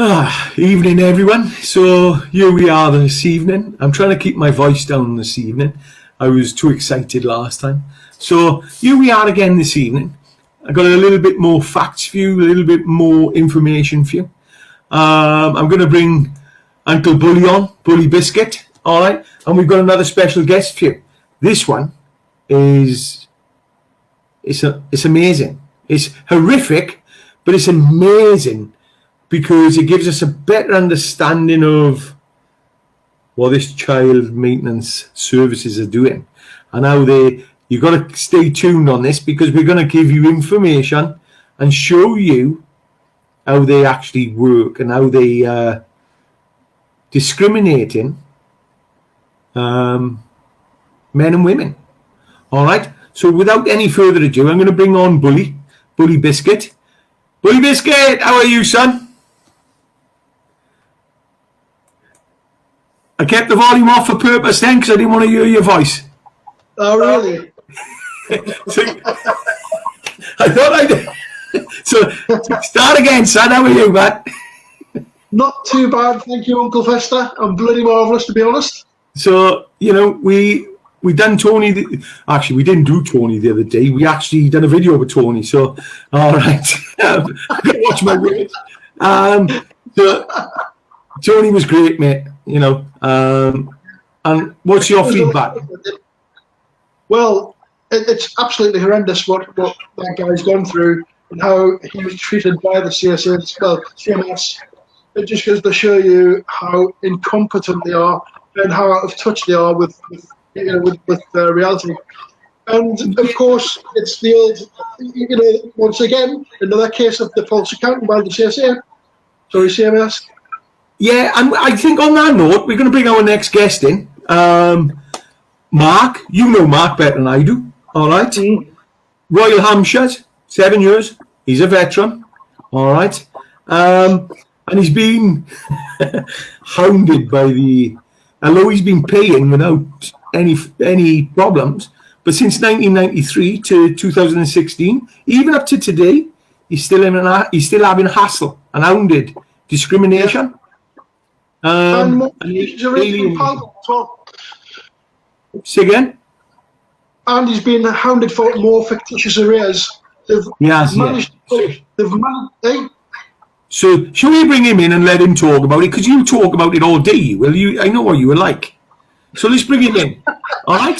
Evening, everyone. So here we are this evening. I'm trying to keep my voice down this evening. I was too excited last time. So here we are again this evening. I got a little bit more facts for you, a little bit more information for you. I'm going to bring Uncle Bully on, Bully Biscuit. All right, and we've got another special guest for you. This one is it's amazing. It's horrific, but it's amazing, because it gives us a better understanding of what this child maintenance services are doing and how you've got to stay tuned on this, because we're going to give you information and show you how they actually work and how they are discriminating men and women. All right. So without any further ado, I'm going to bring on Bully Biscuit. Bully Biscuit, how are you, son? I kept the volume off for purpose then, because I didn't want to hear your voice. Oh, really? So, I thought I did. So, start again, son. How are you, Matt? Not too bad, thank you, Uncle Fester. I'm bloody marvellous, to be honest. So, we done Tony. Actually, we didn't do Tony the other day. We actually done a video with Tony. So, all right. I've got to watch my words. So, Tony was great, mate. And what's your feedback? Well, it's absolutely horrendous what that guy's gone through and how he was treated by the CSA, well, CMS. It just goes to show you how incompetent they are and how out of touch they are with reality. And of course, it's the old, once again, another case of the false accounting by the CSA. Sorry, CMS. Yeah, and I think on that note, we're going to bring our next guest in. Mark, you know Mark better than I do, all right? Mm. Royal Hampshires, 7 years. He's a veteran, all right? And he's been hounded by although he's been paying without any problems, but since 1993 to 2016, even up to today, he's still having hassle and hounded, discrimination. Yeah. And say again? And he's been hounded for more fictitious arrears. They've managed. So, shall we bring him in and let him talk about it? Because you talk about it all day, will you? I know what you were like. So let's bring him in. All right?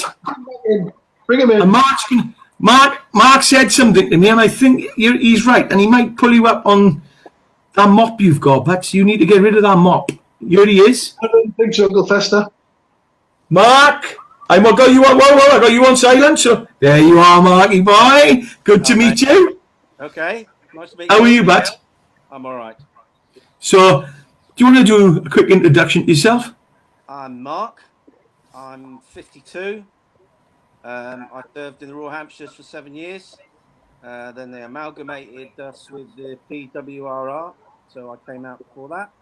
Bring him in. And Mark said something to me, and I think he's right. And he might pull you up on that mop you've got, but you need to get rid of that mop. Here he is. I don't think so, Uncle Fester. Mark, I got you on. Whoa! I got you on silent. So there you are, Marky boy. Good to meet you. Okay, nice to meet you. How are you, Bat? I'm all right. So, do you want to do a quick introduction to yourself? I'm Mark. I'm 52. I served in the Royal Hampshires for 7 years. Then they amalgamated us with the PWRR, so I came out before that.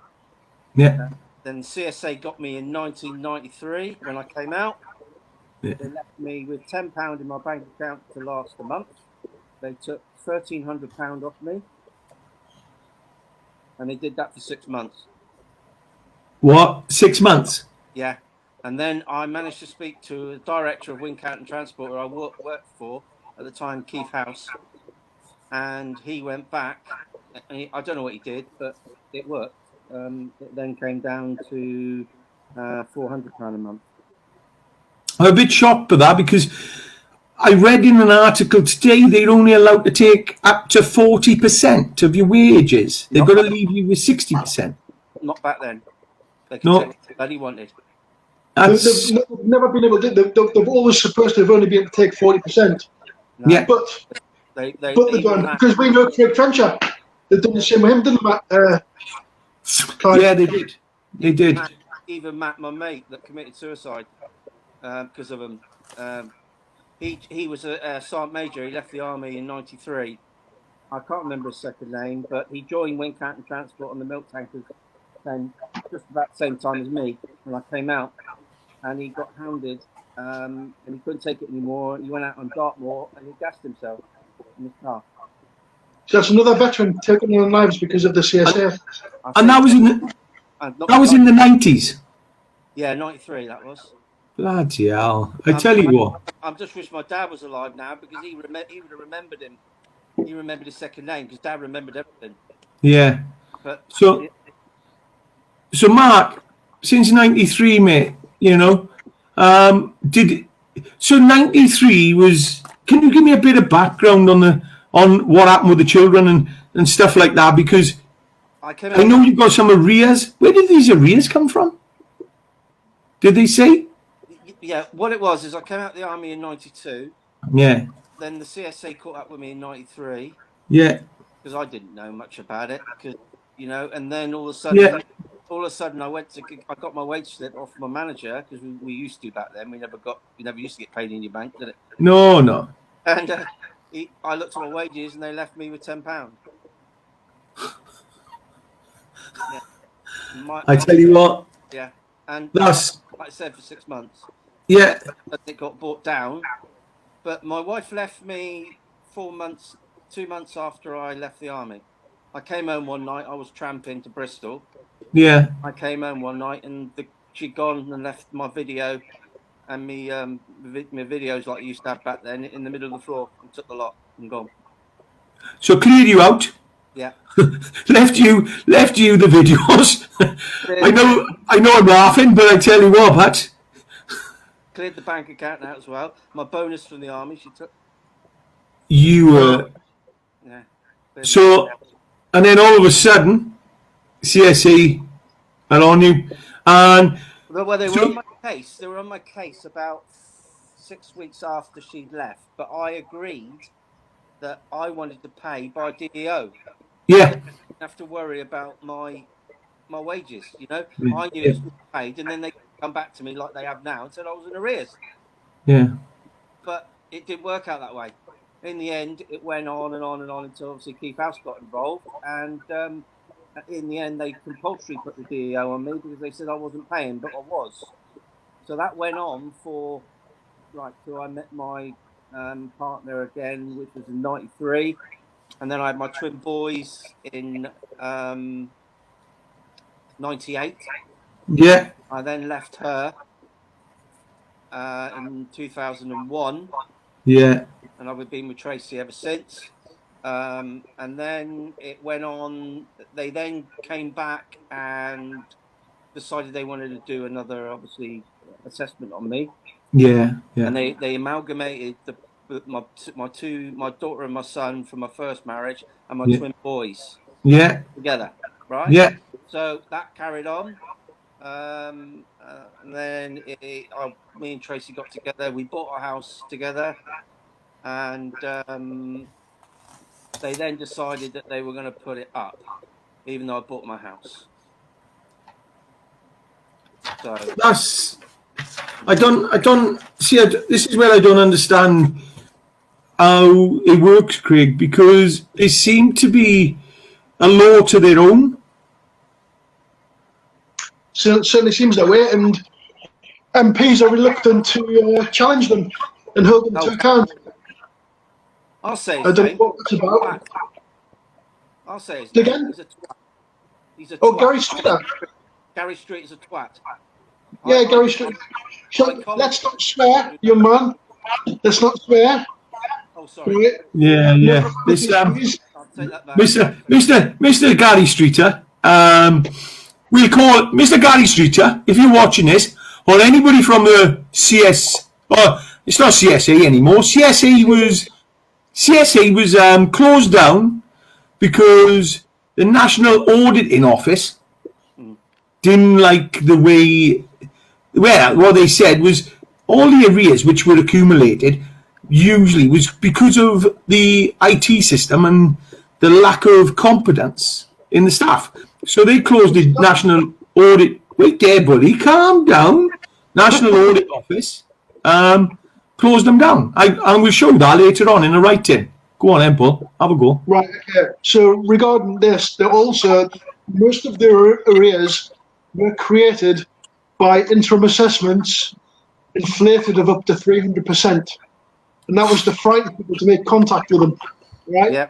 Yeah. Then CSA got me in 1993 when I came out. Yeah. They left me with £10 in my bank account to last a month. They took £1,300 off me, and they did that for 6 months. What? 6 months? Yeah. And then I managed to speak to the director of Wincanton Transport, who I worked for at the time, Keith House, and he went back. I don't know what he did, but it worked. It then came down to £400 a month. I'm a bit shocked by that, because I read in an article today they're only allowed to take up to 40% of your wages. They've got to leave you with 60%. Not back then. They could take it that he wanted. They've never been able to. They've always supposed to have only been able to take 40%. No. Yeah, but they've done, because we know Craig Trencher. They've done the same with him, didn't they? Yeah, they did. They did. Even Matt, my mate, that committed suicide because of him. He was a sergeant major. He left the army in '93. I can't remember his second name, but he joined Wincanton Transport on the milk tankers, and just about the same time as me when I came out. And he got hounded, and he couldn't take it anymore. He went out on Dartmoor and he gassed himself in his car. So that's another veteran taking their own lives because of the CSA. And that was in the, that was in the 90s. Yeah, 93 that was. Bloody hell. I tell you what. I'm just wish my dad was alive now because he would have remembered him. He remembered his second name because Dad remembered everything. Yeah. But So Mark, since 93, mate, you know, so 93 was, can you give me a bit of background on what happened with the children and stuff like that? Because I know you've got some arrears. Where did these arrears come from? Did they say? Yeah, what it was is I came out of the army in 92. Yeah. Then the CSA caught up with me in 93. Yeah. Because I didn't know much about it, because you know, and then all of a sudden, I got my wage slip off my manager because we used to back then. We never used to get paid in your bank, did it? No. And I looked at my wages and they left me with £10. Yeah. I tell you what. Yeah, and that's like I said, for 6 months. Yeah. It got brought down, but my wife left me 2 months after I left the army. I came home one night. I was tramping to Bristol. Yeah. I came home one night and she'd gone and left my video and my videos like I used to have back then in the middle of the floor and took the lot and gone. So cleared you out. Yeah. left you the videos. I know I'm laughing, but I tell you what, Pat. Cleared the bank account out as well. My bonus from the army she took. You were. Yeah. So, and then all of a sudden, CSA are on you, and well, they were on my case. They were on my case about 6 weeks after she'd left, but I agreed that I wanted to pay by DEO. Yeah. I didn't have to worry about my wages. You know, I knew it was paid, and then they come back to me like they have now and said I was in arrears. Yeah. But it didn't work out that way. In the end, it went on and on and on until obviously Keith House got involved, and in the end, they compulsory put the DEO on me because they said I wasn't paying, but I was. So that went on for till I met my partner again, which was in 93, and then I had my twin boys in 98. Yeah. I then left her in 2001. Yeah. And I've been with Tracy ever since. And then it went on. They then came back and decided they wanted to do another, obviously, assessment on me. Yeah. Yeah. And they amalgamated my daughter and my son from my first marriage and my twin boys. Yeah. Together, right? Yeah. So that carried on. And then me and Tracy got together. We bought a house together. And they then decided that they were going to put it up, even though I bought my house. So I don't see. This is where I don't understand how it works, Craig, because they seem to be a law to their own. So it certainly seems that way, and MPs are reluctant to challenge them and hold them to account. I'll say I don't know what it's about. I'll say his name. He's a twat. He's a twat. Oh, Gary Streeter. Gary Street is a twat. Yeah, Gary Street. Let's not swear, young man. Let's not swear. Oh, sorry. Yeah. This, I'll take that back. Mr. Gary Streeter. We'll call Mr. Gary Streeter, if you're watching this, or anybody from the it's not CSA anymore. CSA was closed down because the National Auditing Office didn't like the way. Well, what they said was all the arrears which were accumulated usually was because of the IT system and the lack of competence in the staff. So they closed the National Audit. Wait there, buddy. Calm down. National Audit Office closed them down. And we'll show that later on in the writing. Go on, Paul. Have a go. Right. Okay. So regarding this, most of the arrears were created by interim assessments inflated of up to 300%, and that was to frighten people to make contact with them. right? Yeah.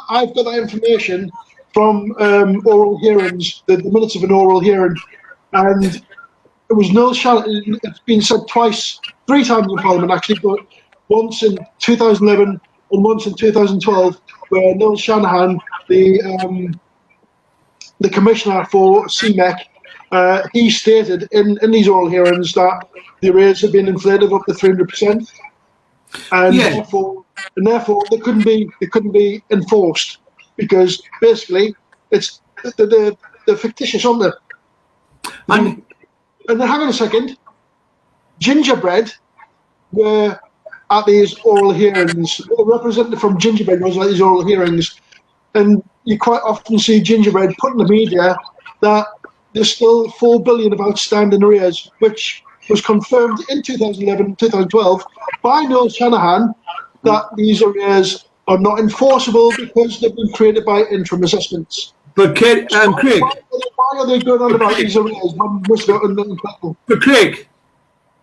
I've got that information from oral hearings, the minutes of an oral hearing, and it was Noel Shanahan. It's been said twice, 3 times in Parliament actually, but once in 2011 and once in 2012, where Noel Shanahan, the commissioner for CMEC, he stated in these oral hearings that the arrears have been inflated up to 300%, and Yeah. therefore they couldn't be enforced because basically it's the fictitious, aren't they? And And then hang on a second, Gingerbread were at these oral hearings. A representative from Gingerbread was at these oral hearings, and you quite often see Gingerbread put in the media that there's still 4 billion of outstanding arrears, which was confirmed in 2011, 2012 by Noel Shanahan that these arrears are not enforceable because they've been created by interim assessments. but Craig, Why are they going on about these arrears when most of it are non-applicable? but Craig,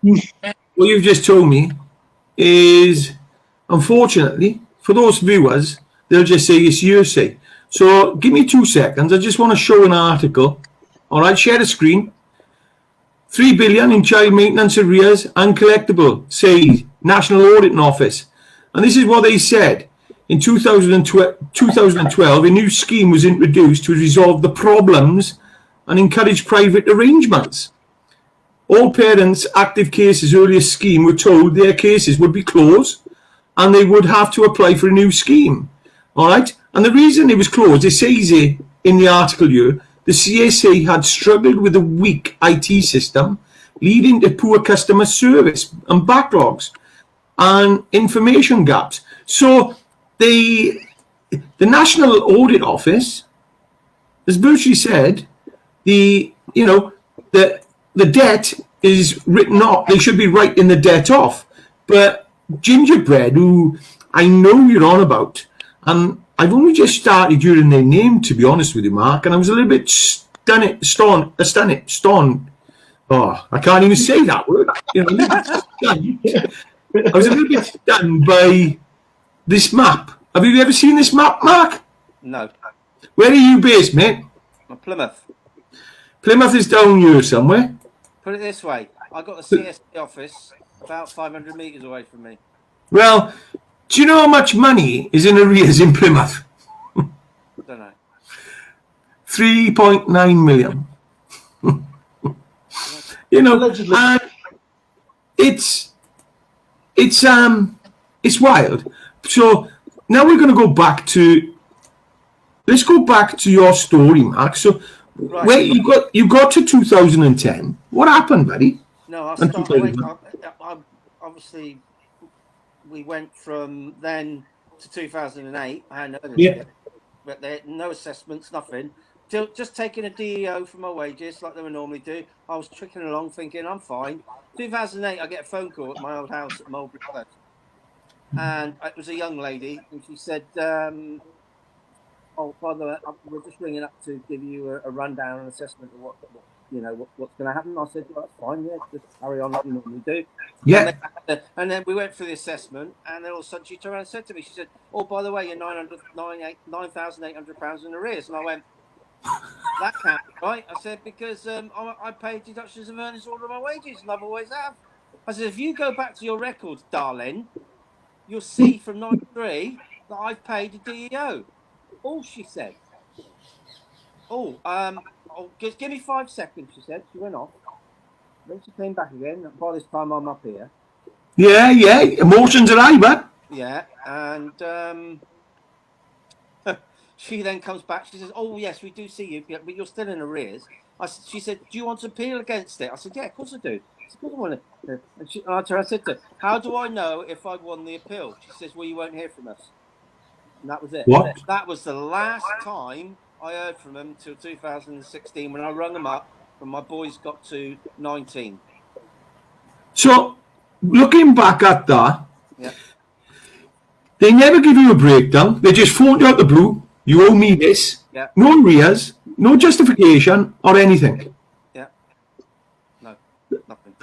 what you've just told me is, unfortunately, for those viewers, they'll just say it's hearsay. So give me 2 seconds. I just want to show an article. All right, share the screen. 3 billion in child maintenance arrears uncollectible, say National Auditing Office. And this is what they said. In 2012, a new scheme was introduced to resolve the problems and encourage private arrangements. All parents' active cases earlier scheme were told their cases would be closed and they would have to apply for a new scheme. All right? And the reason it was closed, it says it in the article here, the CSA had struggled with a weak IT system, leading to poor customer service and backlogs and information gaps. So the National Audit Office has virtually said the debt is written off. They should be writing the debt off. But Gingerbread, who I know you're on about, and I've only just started hearing their name, to be honest with you, Mark, and I was a little bit stunned. Oh, I can't even say that word. I was a little bit stunned by this map. Have you ever seen this map, Mark? No. Where are you based, mate? Plymouth. Plymouth is down here somewhere. Put it this way, I got the CSA office about 500 metres away from me. Well, do you know how much money is in arrears in Plymouth? Don't know. 3.9 million. And it's wild. So now we're going to go back to. Let's go back to your story, Mark. So, right. Where you got to 2010. What happened, buddy? No, obviously we went from then to 2008. I had but there no assessments, nothing. Just taking a DEO for my wages like they would normally do. I was tricking along thinking I'm fine. 2008, I get a phone call at my old house at Mulberry Close. And it was a young lady, and she said, oh, by the way, we're just ringing up to give you a rundown and assessment of what's going to happen. I said, well, that's fine, yeah, just carry on like you normally do. Yeah. And then we went through the assessment, and then all of a sudden she turned around and said to me, she said, oh, by the way, you're £9,800 in arrears. And I went, that can't be right. I said, because I paid deductions of earnings all of my wages, and I've always have. I said, if you go back to your records, darling, you'll see from 93 that I've paid a DEO. Oh, she said. Just give me 5 seconds, she said. She went off. Then she came back again. By this time, I'm up here. Yeah. Emotions are high, man. Yeah, and she then comes back. She says, oh, yes, we do see you, but you're still in arrears. She said, do you want to appeal against it? I said, yeah, of course I do. I said, of course I want to. And I said to her, how do I know if I won the appeal? She says, well, you won't hear from us. And that was it. What? That was the last time I heard from them till 2016 when I rung them up and my boys got to 19. So, looking back at that, yeah, they never give you a breakdown. They just phoned you out the blue. You owe me this. Yeah. No arrears, no justification or anything. Yeah. No, nothing.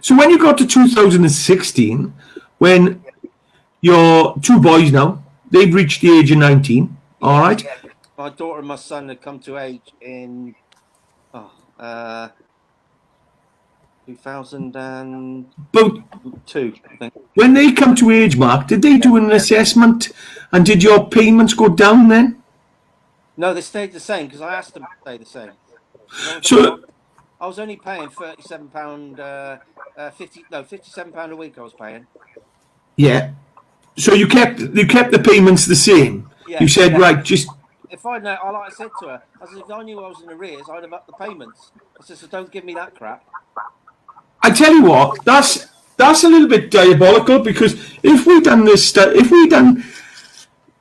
So when you got to 2016, when your two boys now, they've reached the age of 19, all right? Yeah. My daughter and my son had come to age in 2002, But I think. when they come to age, Mark, did they do an assessment and did your payments go down then? No, they stayed the same because I asked them to stay the same. So, I was only paying £37, £57 a week I was paying. yeah. So you kept the payments the same. Yeah, You said, yeah. right, just If I'd know, like I said to her, I said, if I knew I was in arrears, I'd have upped the payments. I said, so don't give me that crap. I tell you what, that's a little bit diabolical, because if we done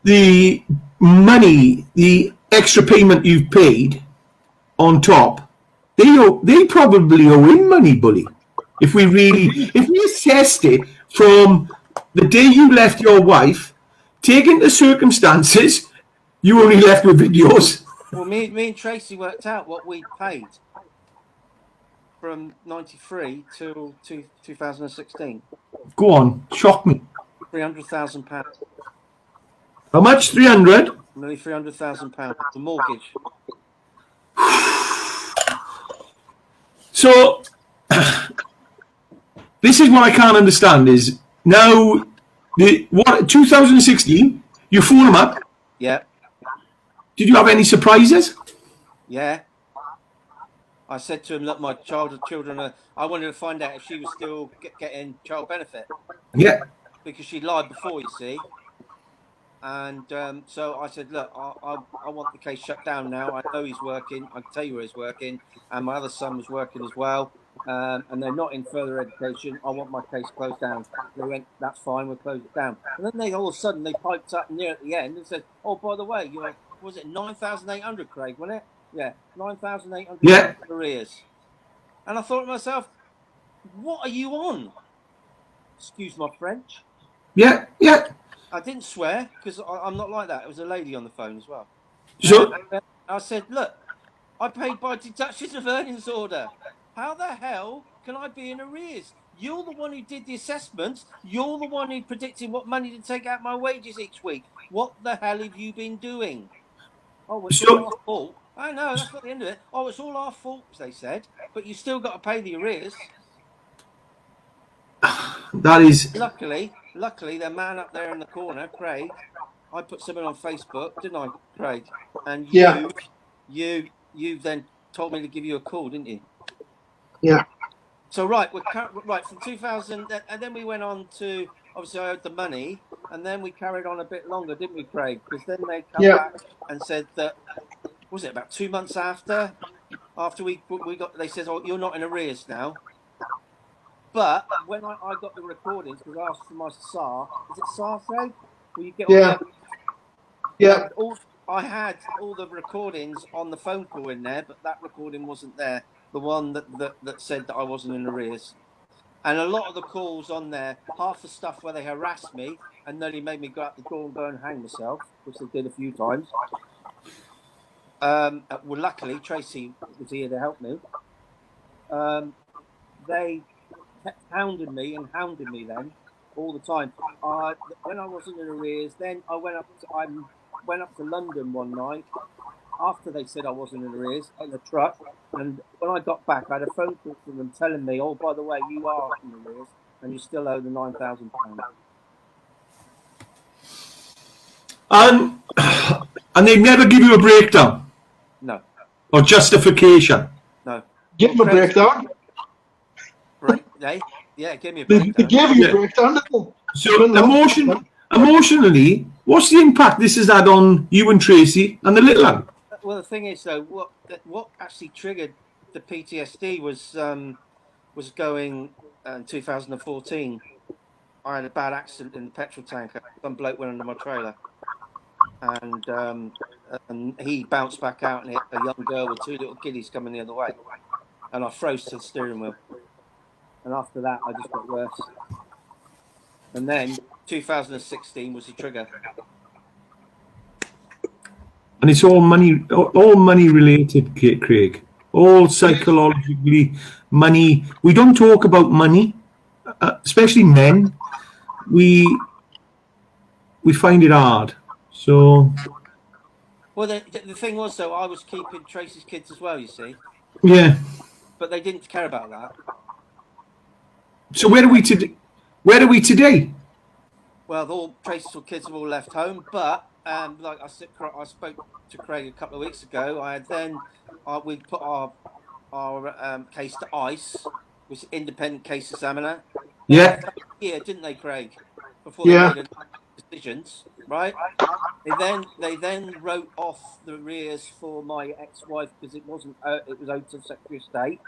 the money, the extra payment you've paid on top, they probably owe in money, bully. If we assessed it from the day you left your wife, take into circumstances, you only left with videos. Well, me and Tracy worked out what we paid from 93 till 2016. Go on, shock me. £300,000. How much? 300? Nearly £300,000. The mortgage. So, this is what I can't understand is, now, 2016, you phone them up. Yeah. Did you have any surprises? Yeah. I said to him, look, my children are, I wanted to find out if she was still getting child benefit. Yeah. Because she lied before, you see. And so I said, look, I want the case shut down now. I know he's working. I can tell you where he's working. And my other son was working as well. And they're not in further education. I want my case closed down. They went, that's fine, we'll close it down. And then all of a sudden they piped up near at the end and said, oh, by the way, was it 9,800, Craig, wasn't it? Yeah, 9,800 Yeah. arrears. And I thought to myself, what are you on? Excuse my French. Yeah, yeah. I didn't swear because I'm not like that. It was a lady on the phone as well. So, I said, look, I paid by deduction of earnings order. How the hell can I be in arrears? You're the one who did the assessments. You're the one who predicted what money to take out my wages each week. What the hell have you been doing? Oh, it's all our fault. I know, that's not the end of it. Oh, it's all our fault, they said. But you still got to pay the arrears. that is... Luckily, the man up there in the corner, Craig, I put something on Facebook, didn't I, Craig? And you then told me to give you a call, didn't you? Yeah. So from 2000, and then we went on to, obviously I owed the money, and then we carried on a bit longer, didn't we, Craig? Because then they come back and said that, was it about 2 months after we got, they said, oh, you're not in arrears now. But when I got the recordings, because I asked for my SAR, is it SAR, Craig? Will you get I had all the recordings on the phone call in there, but that recording wasn't there. The one that said that I wasn't in arrears. And a lot of the calls on there, half the stuff where they harassed me and nearly made me go out the door and go and hang myself, which they did a few times. Well, luckily, Tracy was here to help me. They kept hounding me then all the time. When I wasn't in arrears, then I went up to London one night after they said I wasn't in arrears in a truck, and when I got back, I had a phone call from them telling me, "Oh, by the way, you are in arrears, and you still owe the £9,000." And they never give you a breakdown? No. Or justification? No. Give them a breakdown. Yeah, give me a breakdown. They gave you a breakdown, didn't they? So emotionally, what's the impact this has had on you and Tracy and the little one? Well, the thing is, though, what actually triggered the PTSD was going in 2014. I had a bad accident in the petrol tanker. Some bloke went under my trailer, and he bounced back out and hit a young girl with two little kiddies coming the other way, and I froze to the steering wheel. And after that, I just got worse. And then 2016 was the trigger. And it's all money related, Craig. All psychologically money. We don't talk about money, especially men. we find it hard. So Well, the thing was, though, I was keeping Tracy's kids as well, you see, yeah. but they didn't care about that. So where are we today? Where are we today? Well, Tracy's kids have all left home, but like I said, I spoke to Craig a couple of weeks ago. We put our case to ICE, which is independent case examiner. They Yeah. had here, didn't they, Craig? Before Yeah. they made decisions, right? They then wrote off the arrears for my ex-wife because it was owed to the Secretary of State.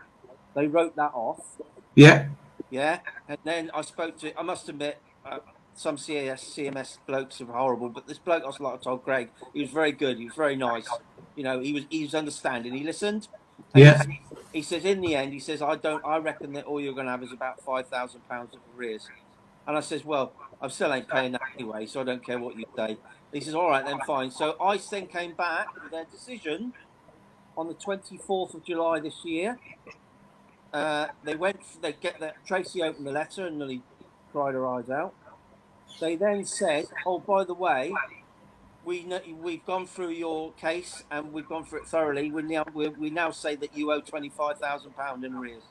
They wrote that off. Yeah. Yeah, and then I must admit, some CMS blokes are horrible, but this bloke, like I told Greg, he was very good. He was very nice. You know, he was understanding. He listened. And Yeah. he says in the end, he says, I reckon that all you're going to have is about £5,000 of arrears. And I says, well, I still ain't paying that anyway, so I don't care what you say. He says, all right, then fine. So ICE then came back with their decision on the 24th of July this year. Tracy opened the letter and nearly cried her eyes out. They then said, oh, by the way, we've gone through your case and we've gone through it thoroughly. We now say that you owe £25,000 in arrears.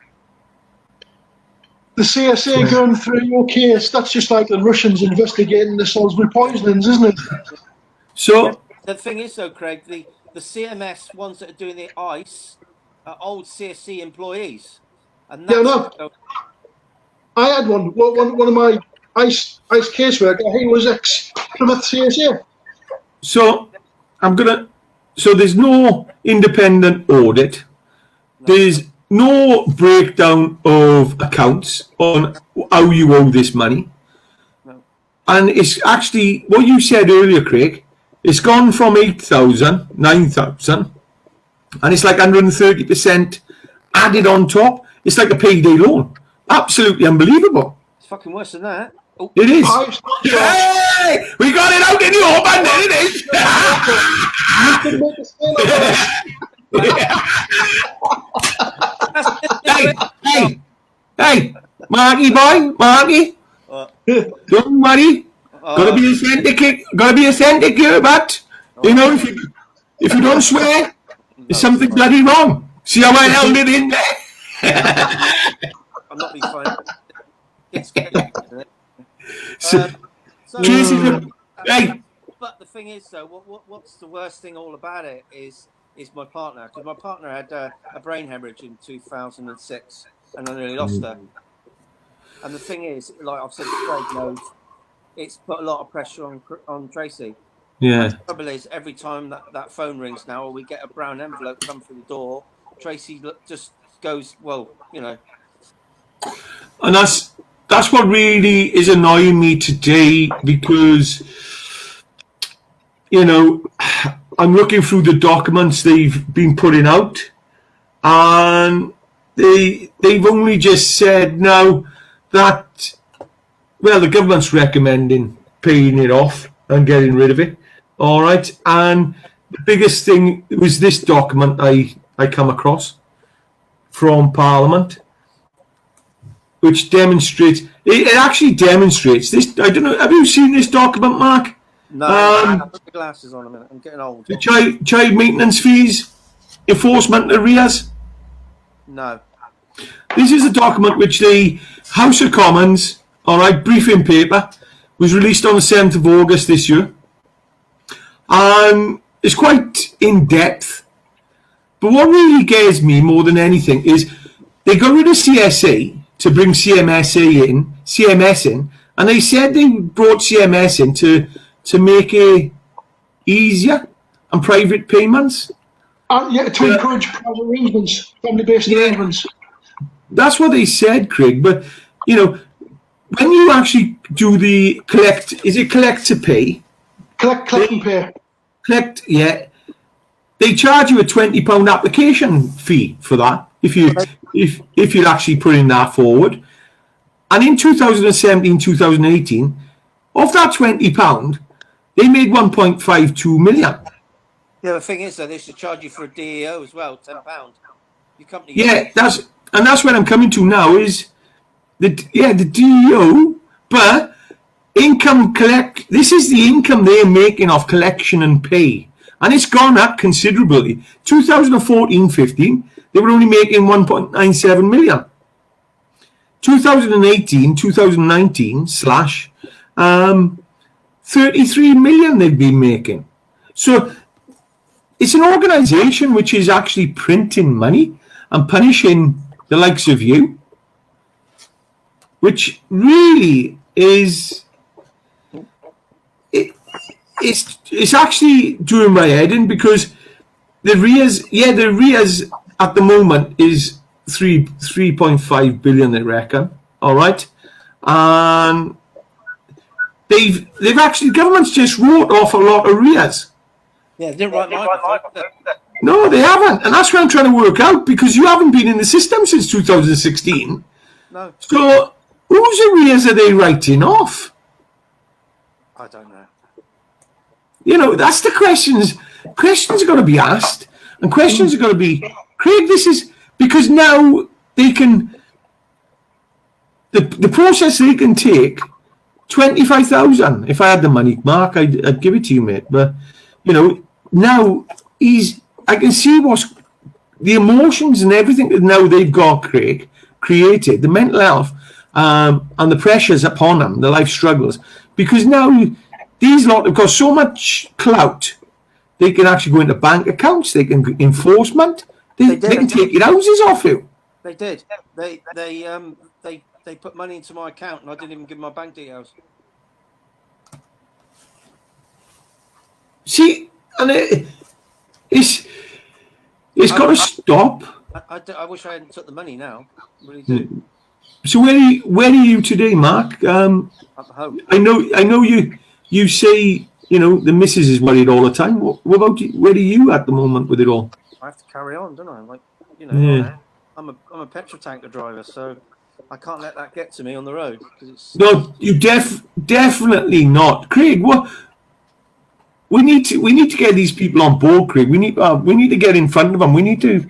The CSA going through your case, that's just like the Russians investigating the Salisbury poisonings, isn't it? So the thing is, though, Craig, the CMS ones that are doing the ICE are old CSC employees. And that's I had one of my ICE caseworker, he was ex-Plymouth CSA. So so there's no independent audit. There's no breakdown of accounts on how you owe this money. No. And it's actually what you said earlier, Craig. It's gone from 8,000, 9,000, and it's like 130% added on top. It's like a payday loan. Absolutely unbelievable. It's fucking worse than that. Oh. It is. Hey, we got it out in the open. There it is. Hey, Marky boy, Marky. Don't worry. Gotta be authentic. Gotta be authentic here, but you know, if you don't swear, there's something bloody wrong. See how I held it in there? I'm not being funny. It's scary, isn't it? Hey. But the thing is, though, what's the worst thing all about it is my partner, because my partner had a brain hemorrhage in 2006, and I nearly lost her. And the thing is, like I've said, Craig knows, it's put a lot of pressure on Tracy. Yeah. And the trouble is, every time that phone rings now, or we get a brown envelope come through the door, Tracy just goes, well, you know. And that's what really is annoying me today, because, you know, I'm looking through the documents they've been putting out, and they've only just said now that, well, the government's recommending paying it off and getting rid of it. All right. And the biggest thing was this document I come across from Parliament, which demonstrates, it actually demonstrates this. I don't know, have you seen this document, Mark? No, I'll put the glasses on a minute. I'm getting old. The child maintenance fees, enforcement arrears. No. This is a document which the House of Commons, all right, briefing paper, was released on the 7th of August this year. And it's quite in depth. But what really scares me more than anything is they got rid of CSA to bring CMS in, and they said they brought CMS in to make it easier and private payments. Yeah, to encourage private arrangements, family-based arrangements. That's what they said, Craig. But, you know, when you actually do the collect to pay? Collect and pay. Collect, yeah. They charge you a £20 application fee for that if you actually put in that forward. And in 2017, 2018, of that £20, they made 1.52 million. Yeah, the thing is, though, they should charge you for a DEO as well, £10. Your company. Yeah, that's where I'm coming to now is the DEO, but This is the income they're making off collection and pay. And it's gone up considerably. 2014-15, they were only making 1.97 million. 2018-2019 slash 33 million they've been making. So it's an organisation which is actually printing money and punishing the likes of you, which really is... It's actually doing my head in, because the arrears at the moment is 3.5 billion, they reckon. All right, and they've actually, government's just wrote off a lot of arrears. Yeah, they didn't write mine. No, they haven't, and that's what I'm trying to work out, because you haven't been in the system since 2016. No. So whose arrears are they writing off? I don't know. You know, that's the questions. Questions are going to be asked, and questions are going to be, Craig, this is because now they can, the process they can take 25,000. If I had the money, Mark, I'd give it to you, mate. But you know, now I can see what's the emotions and everything that now they've got, Craig, created, the mental health and the pressures upon them, the life struggles, because now these lot have got so much clout, they can actually go into bank accounts, they can enforcement, they can take your houses off you. They did. They put money into my account, and I didn't even give them my bank details. See, and it's got to stop. I wish I hadn't took the money now. I really do. So where are you today, Mark? I'm at home. I know you say, you know, the missus is worried all the time. What about you? Where are you at the moment with it all? I have to carry on, don't I? Like, you know, Yeah. I'm a petrol tanker driver, so I can't let that get to me on the road. No, you definitely not, Craig. What we need to get these people on board, Craig. We need to get in front of them. We need to,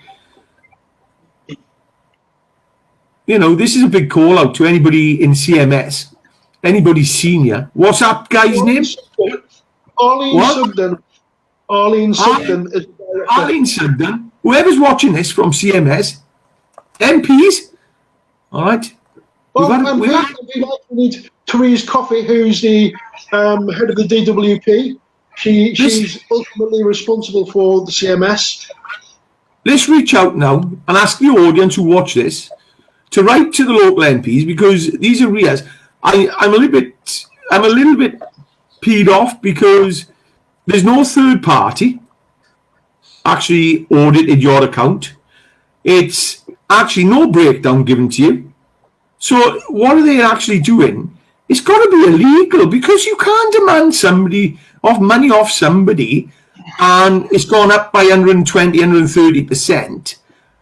you know, this is a big call out to anybody in CMS, anybody senior. What's that guy's name? Arlene Sugden is Arlene Sugden. Whoever's watching this from CMS, MPs, all right. Well, we need Therese Coffey, who's the head of the DWP. She's ultimately responsible for the CMS. Let's reach out now and ask the audience who watch this to write to the local MPs, because these arrears, I'm a little bit peed off because there's no third party actually audited your account. It's actually no breakdown given to you. So what are they actually doing? It's got to be illegal, because you can't demand money off somebody and it's gone up by 120, 130%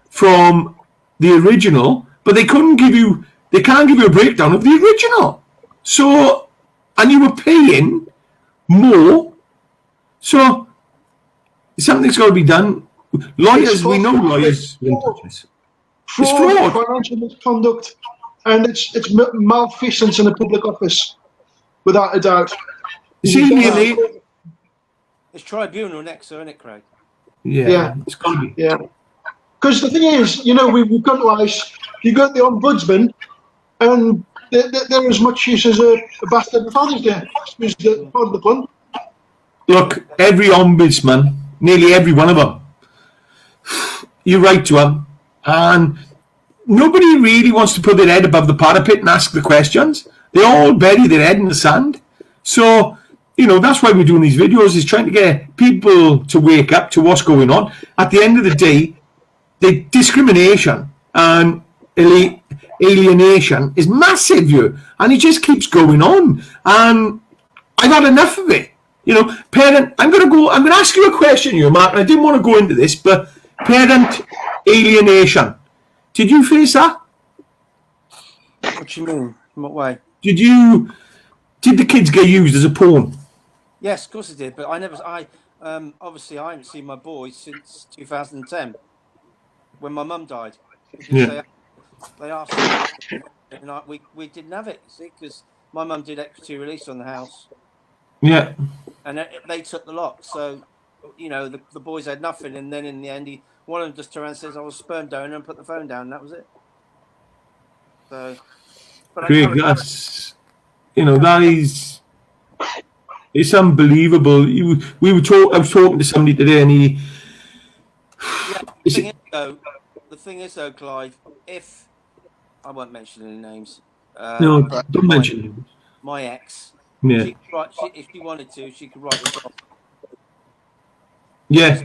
from the original, but they can't give you a breakdown of the original. So, and you were paying more. So something's got to be done. Lawyers, we know lawyers. Fraud, financial misconduct, and it's malfeasance in a public office, without a doubt. See, it's tribunal next, isn't it, Craig? Yeah, it's got to be. Yeah, because the thing is, you know, we've got to ICE, you got the ombudsman, and they're as much use as a bastard of Father's Day. Excuse the pun. Look, every ombudsman, nearly every one of them, you write to them, and nobody really wants to put their head above the parapet and ask the questions. They all bury their head in the sand. So, you know, that's why we're doing these videos, is trying to get people to wake up to what's going on. At the end of the day, the discrimination and alienation is massive here, and it just keeps going on. And I've had enough of it. You know, I'm going to ask you a question here, Mark, and I didn't want to go into this, but parent alienation. Did you face that? What do you mean? In what way? Did the kids get used as a pawn? Yes, of course I did, but obviously I haven't seen my boys since 2010, when my mum died. Because they asked me, and we didn't have it, you see, because my mum did equity release on the house, Yeah. and they took the lot. So, you know, the boys had nothing, and then in the end, one of them just turned around and says, "I was a sperm donor," and put the phone down, and that was it. So, but Craig, that's, you know, that is, it's unbelievable. I was talking to somebody today, and he. yeah, the thing is though, Clive, if I won't mention any names, No, but don't mention him. my ex, Yeah. she could write, if she wanted to, she could write this off. Yeah.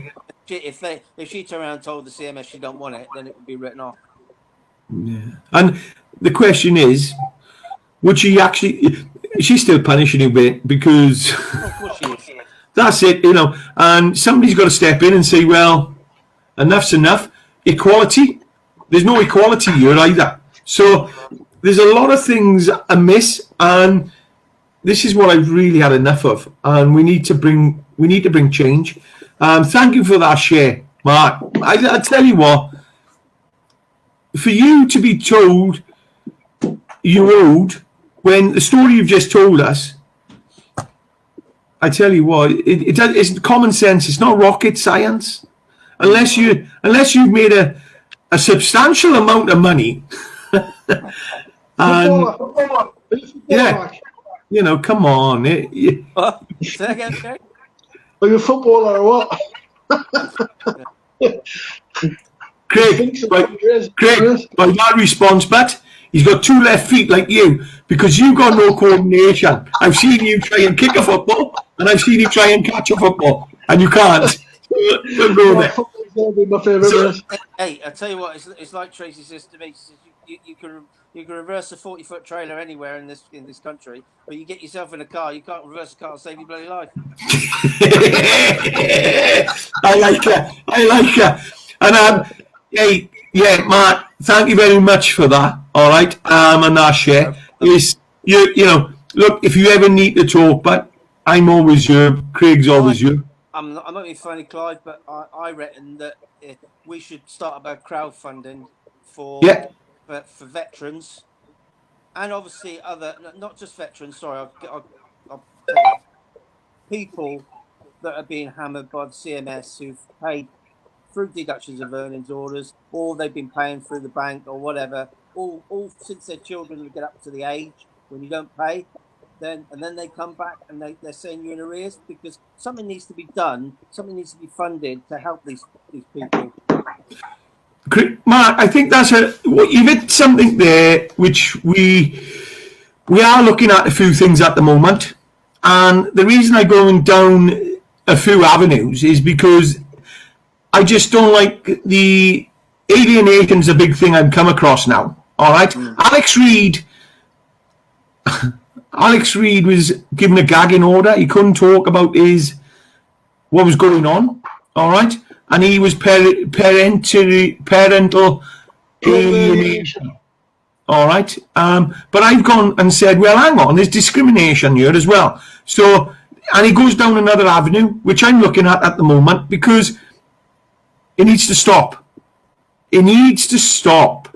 If she turned around and told the CMS she don't want it, then it would be written off. Yeah. And the question is, would she actually? She's still punishing him because Of course she is. that's it, you know. And somebody's got to step in and say, well, enough's enough. Equality. There's no equality here either. So there's a lot of things amiss, and this is what I've really had enough of. And we need to bring change. Thank you for that share, Mark. I tell you what, for you to be told you owed when the story you've just told us, I tell you what, it's common sense. It's not rocket science, unless you've made a substantial amount of money. And yeah, you know, come on. Say that again, Jay? Are you a footballer or what? Craig, by that response, but he's got two left feet like you, because you've got no coordination. I've seen you try and kick a football, and I've seen you try and catch a football, and you can't. Don't go there. Hey, I tell you what, it's like Tracy says to me. She says, you can reverse a 40-foot trailer anywhere in this country, but you get yourself in a car, you can't reverse a car to save your bloody life. I like her. And hey, yeah, Mark, thank you very much for that. All right, and that share is you know, look, if you ever need to talk, but I'm always here. Craig's always here. I'm not being funny, Clive, but I reckon that we should start about crowdfunding for veterans, and obviously other, not just veterans. Sorry, I'll people that are being hammered by the CMS who've paid through deductions of earnings orders, or they've been paying through the bank or whatever, all since their children get up to the age when you don't pay, then they come back and they're saying you're in arrears, because something needs to be done, something needs to be funded to help these people. Mark, I think you've hit something there which we are looking at a few things at the moment, and the reason I'm going down a few avenues is because I just don't like the alienation's a big thing I've come across now. All right, Alex Reid was given a gagging order. He couldn't talk about what was going on. All right, and he was parental alienation. All right, but I've gone and said, well, hang on, there's discrimination here as well. So, and he goes down another avenue, which I'm looking at the moment, because it needs to stop. It needs to stop.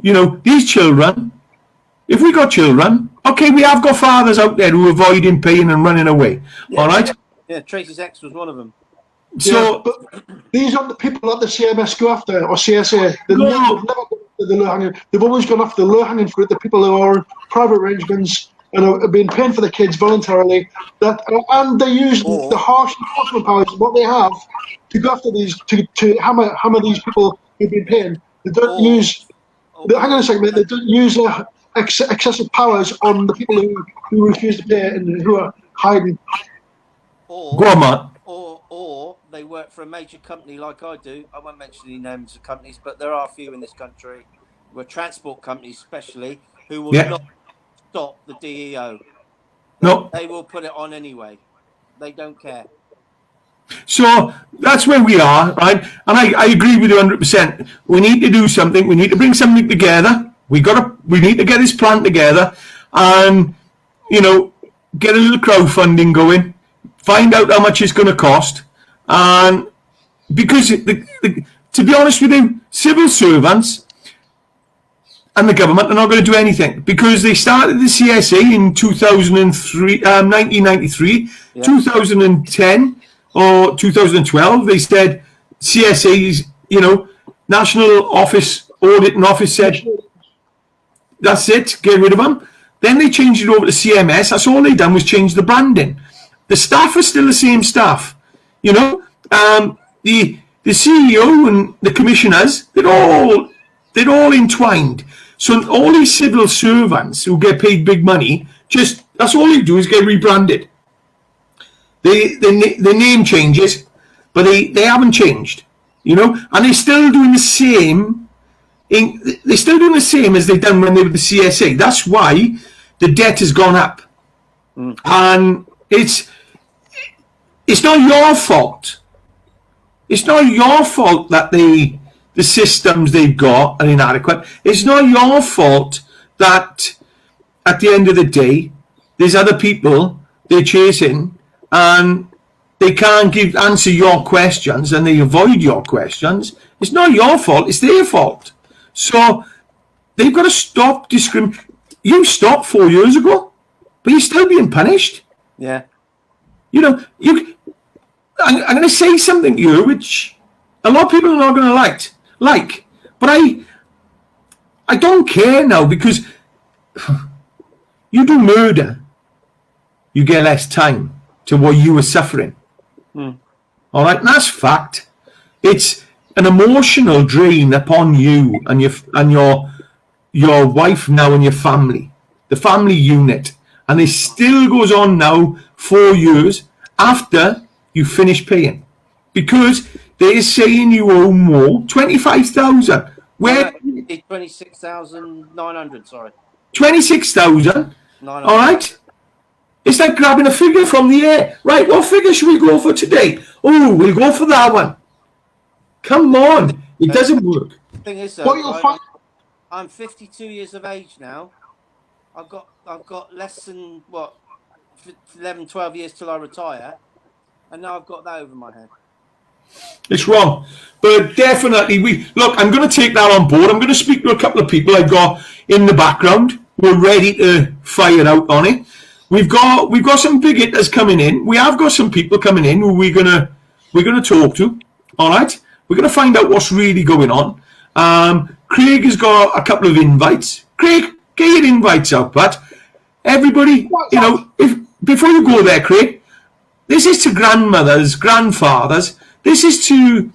You know, these children, if we got children, okay, we have got fathers out there who are avoiding paying and running away. Yeah, all right? Yeah, Tracy's ex was one of them. So, but these aren't the people that the CMS go after, or CSA. They've never gone after the low-hanging. They've always gone after the low-hanging fruit, the people who are in private arrangements and have been paying for the kids voluntarily. And they use the harsh enforcement powers, what they have, to go after these, to hammer these people who've been paying. They don't use. Hang on a second, mate. They don't use excessive powers on the people who refuse to pay and who are hiding. Go on, Matt. Or they work for a major company like I do. I won't mention any names of companies, but there are a few in this country, where transport companies especially, who will not stop the DEO. They will put it on anyway. They don't care. So that's where we are, right? And I agree with you 100%. We need to do something. We need to bring something together. We need to get this plan together, and you know, get a little crowdfunding going. Find out how much it's going to cost, and because to be honest with you, civil servants, and the government are not going to do anything because they started the CSA in 2003, 1993, Yeah. 2010 or 2012. They said CSA's, National Office Audit and Office said, that's it, get rid of them. Then they changed it over to CMS. That's all they done was change the branding. The staff are still the same staff. The CEO and the commissioners, they're all entwined. So all these civil servants who get paid big money, that's all they do is get rebranded. The name changes, but they haven't changed, and they're still doing the same. They're still doing the same as they done when they were the CSA. That's why the debt has gone up, and it's not your fault. It's not your fault that the systems they've got are inadequate. It's not your fault that at the end of the day, there's other people they're chasing and they can't answer your questions and they avoid your questions. It's not your fault, it's their fault. So they've got to stop discriminating. You stopped 4 years ago, but you're still being punished. Yeah. I'm going to say something to you which a lot of people are not going to like, but I don't care now because you do murder, you get less time to what you were suffering. All right, and that's fact. It's an emotional drain upon you and your wife now and your family, the family unit, and it still goes on now 4 years after you finish paying because they're saying you owe more, 25,000. Where 26,900. Sorry, 26,000. 900. All right. It's like grabbing a figure from the air. Right, what figure should we go for today? Oh, we'll go for that one. Come on, it doesn't work. The thing is, though, I'm 52 years of age now. I've got less than 11, 12 years till I retire, and now I've got that over my head. It's wrong, but definitely I'm going to take that on board. I'm going to speak to a couple of people I've got in the background. We're ready to fire out on it. We've got some big hitters coming in. We have got some people coming in who we're gonna talk to. All right, we're gonna find out what's really going on. Craig has got a couple of invites. Craig, get your invites out, but everybody, if before you go there, Craig, this is to grandmothers, grandfathers. This is to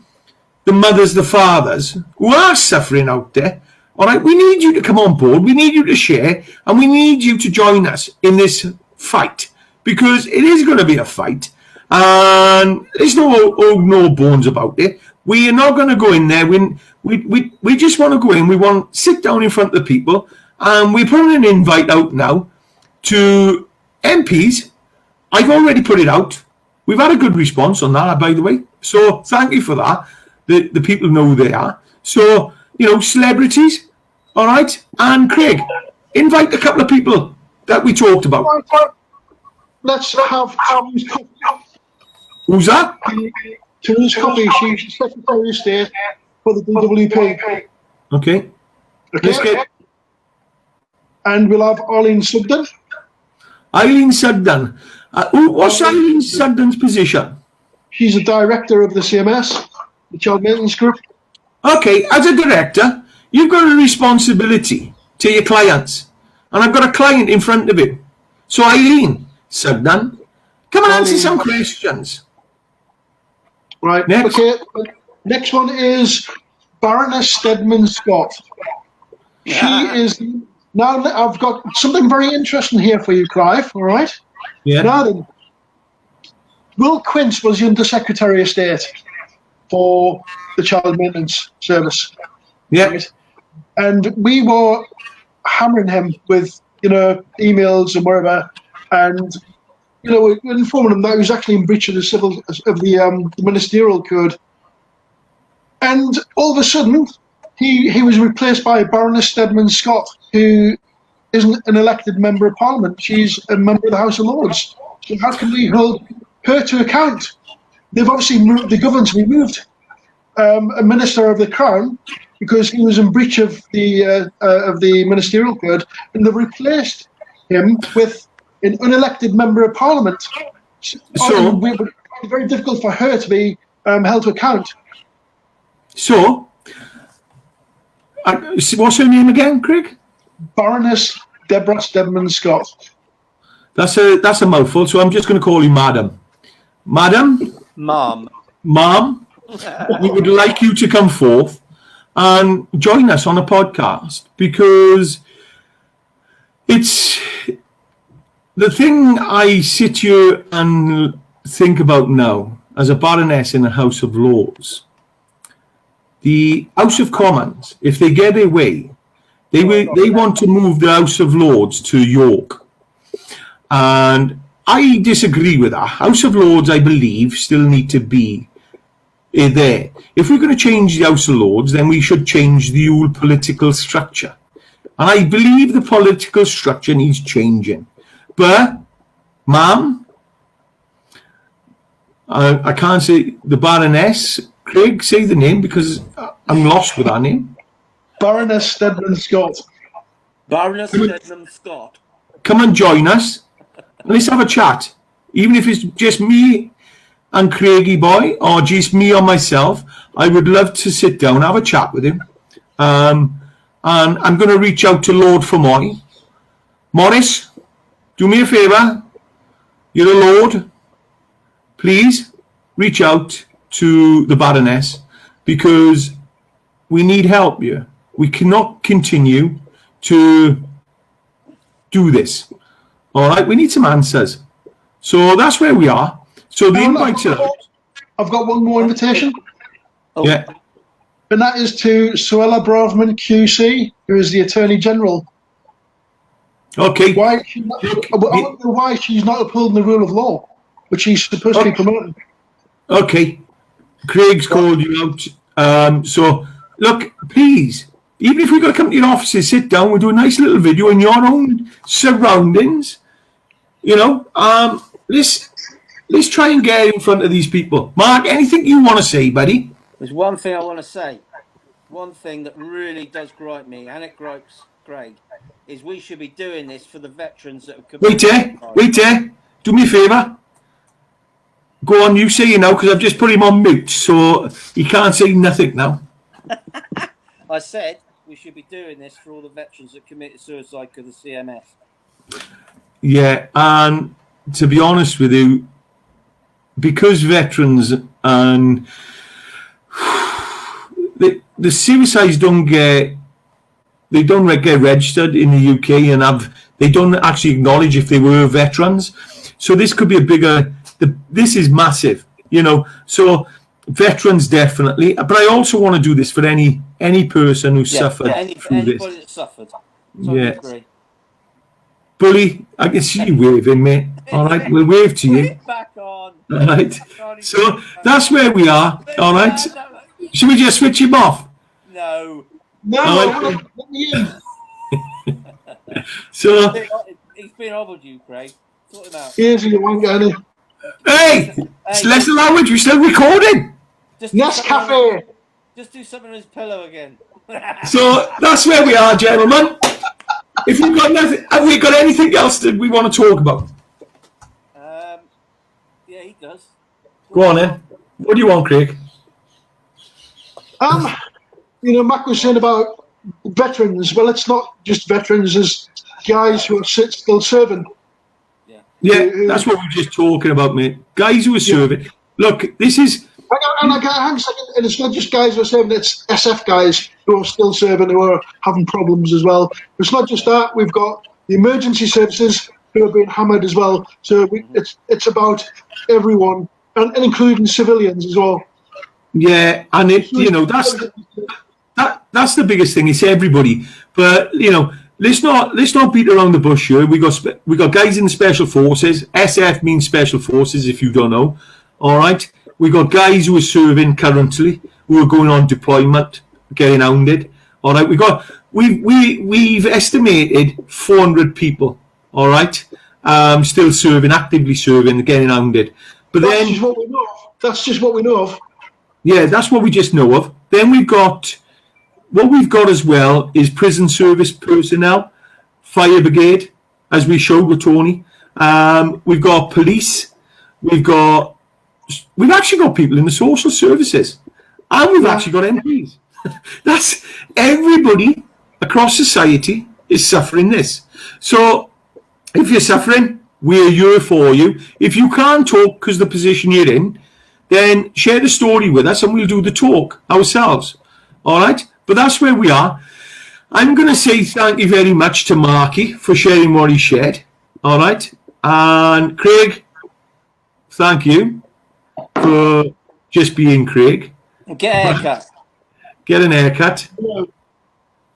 the mothers, the fathers who are suffering out there. All right, we need you to come on board. We need you to share, and we need you to join us in this fight because it is going to be a fight, and there's no bones about it. We are not going to go in there. We just want to go in. We want to sit down in front of the people, and we're putting an invite out now to MPs. I've already put it out. We've had a good response on that, by the way. So thank you for that. The people know who they are. So celebrities. All right, and Craig, invite a couple of people that we talked about. Let's have Therese Coffey. Who's that? Therese Coffey. She's Secretary of State for the DWP. Okay. Let's get. And we'll have Eileen Sugden. Eileen Sugden. What's Eileen Sugden's position? She's a director of the CMS, the Child Maintenance Group. Okay, as a director, you've got a responsibility to your clients. And I've got a client in front of you. So Eileen Sugden, come and answer some questions. Right, Next. Okay. Next one is Baroness Stedman Scott. She is, now I've got something very interesting here for you, Clive, all right? Yeah. Now then, Will Quince was the Under Secretary of State for the Child Maintenance Service. Yeah. Right? And we were hammering him with, emails and wherever, and, we're informing him that he was actually in breach of the ministerial code. And all of a sudden, he was replaced by Baroness Stedman Scott, who isn't an elected member of Parliament. She's a member of the House of Lords. So how can we hold her to account? They've obviously moved, the government's removed a minister of the Crown because he was in breach of the ministerial code, and they've replaced him with an unelected member of Parliament. So it would be very difficult for her to be held to account. So, what's her name again, Craig? Baroness Deborah Stedman Scott. That's a mouthful, so I'm just going to call you Madam. Madam? Mom. Mom, we would like you to come forth and join us on a podcast, because it's the thing I sit here and think about now as a Baroness in the House of Lords. The House of Commons, if they get their way, they want to move the House of Lords to York. And I disagree with that. House of Lords, I believe, still need to be there. If we're going to change the House of Lords, then we should change the whole political structure. And I believe the political structure needs changing. But, ma'am, I can't say the Baroness. Craig, say the name, because I'm lost with that name. Baroness Stedman Scott. Baroness Stedman Scott. Come and join us. And let's have a chat. Even if it's just me and Craigie boy, or just me or myself, I would love to sit down and have a chat with him. And I'm going to reach out to Lord Fermoy. Morris, do me a favour. You're a Lord. Please reach out to the Baroness, because we need help here. We cannot continue to do this. All right, we need some answers. So that's where we are. So the invite's out. I've got one more invitation. Oh. Yeah. And that is to Suella Braverman QC, who is the Attorney General. Okay. Why I don't know why she's not upholding the rule of law, which she's supposed to be promoting. Okay. Craig's called you out. So, look, please, even if we've got to come to your offices, sit down, we'll do a nice little video in your own surroundings. You know, let's try and get in front of these people. Mark, anything you want to say, buddy? There's one thing I want to say. One thing that really does gripe me, and it gripes Craig, is we should be doing this for the veterans that have committed. Wait there. Do me a favour. Go on, you say it now, because I've just put him on mute, so he can't say nothing now. I said we should be doing this for all the veterans that committed suicide because of CMS. Yeah, and to be honest with you, because veterans and the suicides don't get registered in the UK, and they don't actually acknowledge if they were veterans. So this could be a bigger. This is massive, you know. So veterans definitely, but I also want to do this for any person who suffered through this. Anybody that suffered. Yeah. Bully, I can see you waving, mate. All right, we'll wave to you. Back on. All right. So that's where we are. All right. Should we just switch him off? No. No. Let me in. So he's been over you, Craig. Sort him out. Here's your one guy. Hey, it's less language. We're still recording. Nescafe. Just do something on his pillow again. So that's where we are, gentlemen. If we've got nothing, have we got anything else that we want to talk about? Yeah, he does. Go on then. What do you want, Craig? You know, Mac was saying about veterans. Well, it's not just veterans, there's guys who are still serving. Yeah, that's what we're just talking about, mate. Guys who are serving. Look, this is. Hang on a second. And it's not just guys who are serving, it's SF guys who are still serving, who are having problems as well. It's not just that. We've got the emergency services who are being hammered as well. So it's about everyone, and including civilians as well. Yeah, and you know, that's the biggest thing. It's everybody. But you know, let's not beat around the bush here. We got guys in the special forces. SF means special forces, if you don't know. All right. We got guys who are serving currently, who are going on deployment, getting hounded. All right. We've estimated 400 people. All right. Still serving, actively serving, getting hounded. But that's just what we know of. Yeah, that's what we just know of. Then what we've got as well is prison service personnel, fire brigade, as we showed with Tony. We've got police. We've actually got people in the social services, and we've actually got MPs. That's everybody across society is suffering this. So if you're suffering, we're here for you. If you can't talk because of the position you're in, then share the story with us and we'll do the talk ourselves. All right? But that's where we are. I'm going to say thank you very much to Marky for sharing what he shared. All right? And Craig, thank you for just being Craig. Get a haircut. Get an haircut.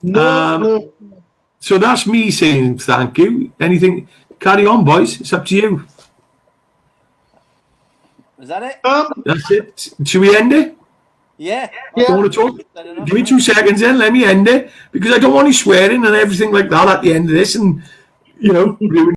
No. So that's me saying thank you. Anything? Carry on, boys. It's up to you. Is that it? That's it. Should we end it? Yeah. Don't want to talk? Give me 2 seconds then. Let me end it. Because I don't want you swearing and everything like that at the end of this and, ruin